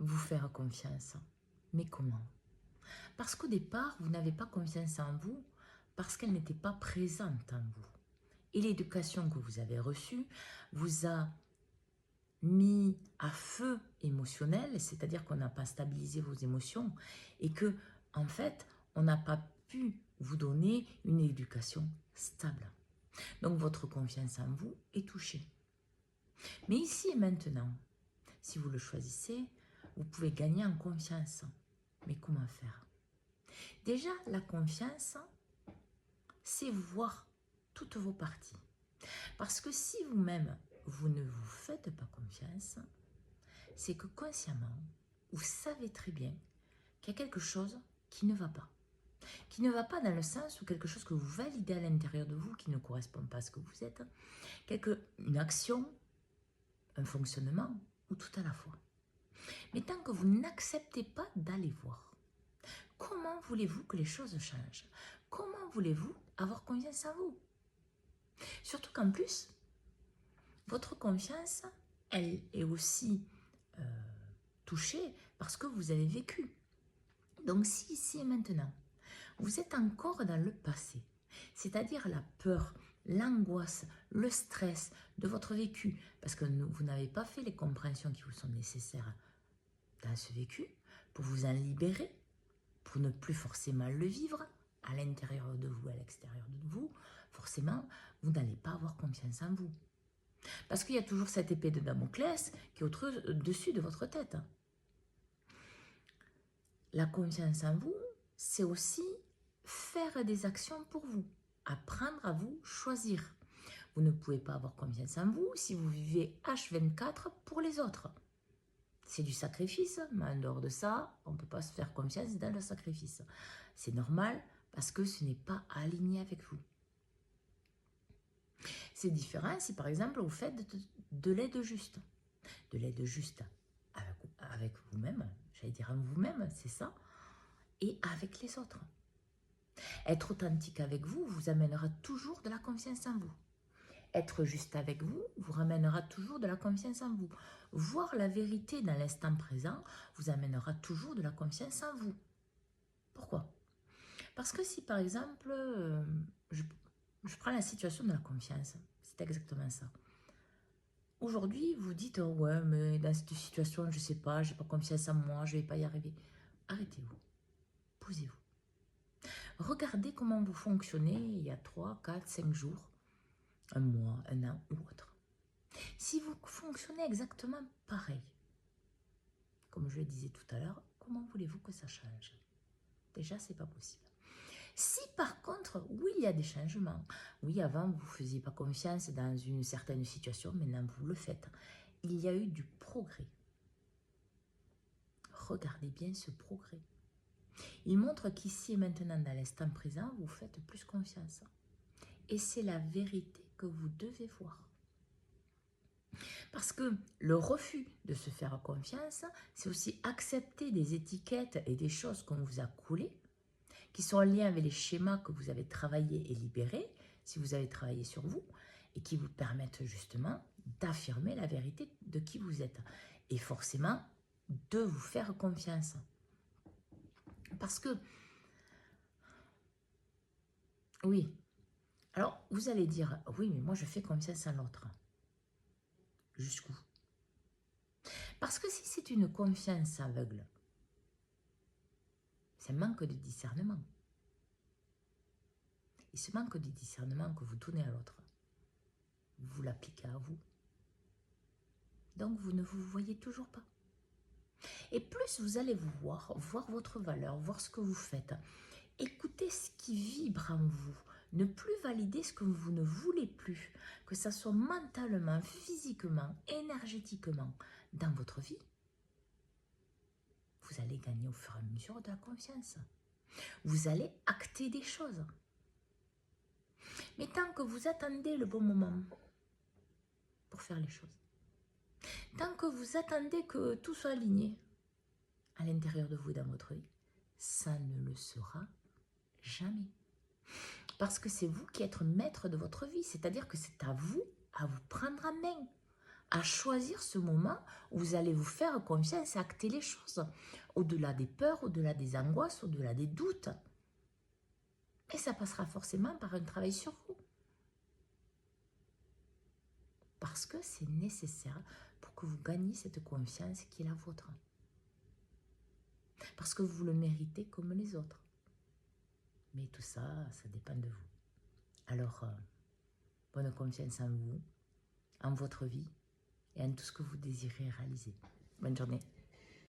vous faire confiance. Mais comment? Parce qu'au départ, vous n'avez pas confiance en vous, parce qu'elle n'était pas présente en vous. Et l'éducation que vous avez reçue vous a mis à feu émotionnel, c'est-à-dire qu'on n'a pas stabilisé vos émotions et que, en fait, on n'a pas pu vous donner une éducation stable. Donc, votre confiance en vous est touchée. Mais ici et maintenant, si vous le choisissez, vous pouvez gagner en confiance. Mais comment faire? Déjà, la confiance, c'est voir toutes vos parties. Parce que si vous-même, vous ne vous faites pas confiance, c'est que consciemment, vous savez très bien qu'il y a quelque chose qui ne va pas. Qui ne va pas dans le sens où quelque chose que vous validez à l'intérieur de vous qui ne correspond pas à ce que vous êtes, une action, un fonctionnement ou tout à la fois. Mais tant que vous n'acceptez pas d'aller voir, comment voulez-vous que les choses changent? Comment voulez-vous avoir confiance en vous? Surtout qu'en plus, votre confiance, elle est aussi touchée parce que vous avez vécu. Donc si ici et maintenant, vous êtes encore dans le passé, c'est-à-dire la peur, l'angoisse, le stress de votre vécu, parce que vous n'avez pas fait les compréhensions qui vous sont nécessaires dans ce vécu, pour vous en libérer, pour ne plus forcément le vivre à l'intérieur de vous, à l'extérieur de vous, forcément, vous n'allez pas avoir confiance en vous. Parce qu'il y a toujours cette épée de Damoclès qui est au-dessus de votre tête. La confiance en vous, c'est aussi faire des actions pour vous, apprendre à vous choisir. Vous ne pouvez pas avoir confiance en vous si vous vivez H24 pour les autres. C'est du sacrifice, mais en dehors de ça, on ne peut pas se faire confiance dans le sacrifice. C'est normal parce que ce n'est pas aligné avec vous. C'est différent si par exemple vous faites de l'aide juste. De l'aide juste avec vous-même, j'allais dire en vous-même, c'est ça, et avec les autres. Être authentique avec vous vous amènera toujours de la confiance en vous. Être juste avec vous vous ramènera toujours de la confiance en vous. Voir la vérité dans l'instant présent vous amènera toujours de la confiance en vous. Pourquoi? Parce que si par exemple, je prends la situation de la confiance, c'est exactement ça. Aujourd'hui, vous dites, oh ouais, mais dans cette situation, je ne sais pas, je n'ai pas confiance en moi, je ne vais pas y arriver. Arrêtez-vous, posez-vous. Regardez comment vous fonctionnez il y a 3, 4, 5 jours, un mois, un an ou autre. Si vous fonctionnez exactement pareil, comme je le disais tout à l'heure, comment voulez-vous que ça change? Déjà, ce n'est pas possible. Si par contre, oui, il y a des changements. Oui, avant, vous ne faisiez pas confiance dans une certaine situation, maintenant vous le faites. Il y a eu du progrès. Regardez bien ce progrès. Il montre qu'ici et maintenant, dans l'instant présent, vous faites plus confiance. Et c'est la vérité que vous devez voir. Parce que le refus de se faire confiance, c'est aussi accepter des étiquettes et des choses qu'on vous a coulées, qui sont en lien avec les schémas que vous avez travaillés et libérés, si vous avez travaillé sur vous, et qui vous permettent justement d'affirmer la vérité de qui vous êtes. Et forcément, de vous faire confiance. Parce que, oui, alors vous allez dire, oui, mais moi je fais confiance à l'autre. Jusqu'où? Parce que si c'est une confiance aveugle, c'est un manque de discernement. Et ce manque de discernement que vous donnez à l'autre, vous l'appliquez à vous. Donc vous ne vous voyez toujours pas. Et plus vous allez vous voir votre valeur, voir ce que vous faites, écoutez ce qui vibre en vous, ne plus valider ce que vous ne voulez plus, que ça soit mentalement, physiquement, énergétiquement, dans votre vie, vous allez gagner au fur et à mesure de la confiance. Vous allez acter des choses. Mais tant que vous attendez le bon moment pour faire les choses, tant que vous attendez que tout soit aligné à l'intérieur de vous et dans votre vie, ça ne le sera jamais. Parce que c'est vous qui êtes maître de votre vie, c'est-à-dire que c'est à vous prendre en main, à choisir ce moment où vous allez vous faire confiance et acter les choses, au-delà des peurs, au-delà des angoisses, au-delà des doutes. Et ça passera forcément par un travail sur vous. Parce que c'est nécessaire pour que vous gagniez cette confiance qui est la vôtre. Parce que vous le méritez comme les autres. Mais tout ça, ça dépend de vous. Alors, bonne confiance en vous, en votre vie et en tout ce que vous désirez réaliser. Bonne journée.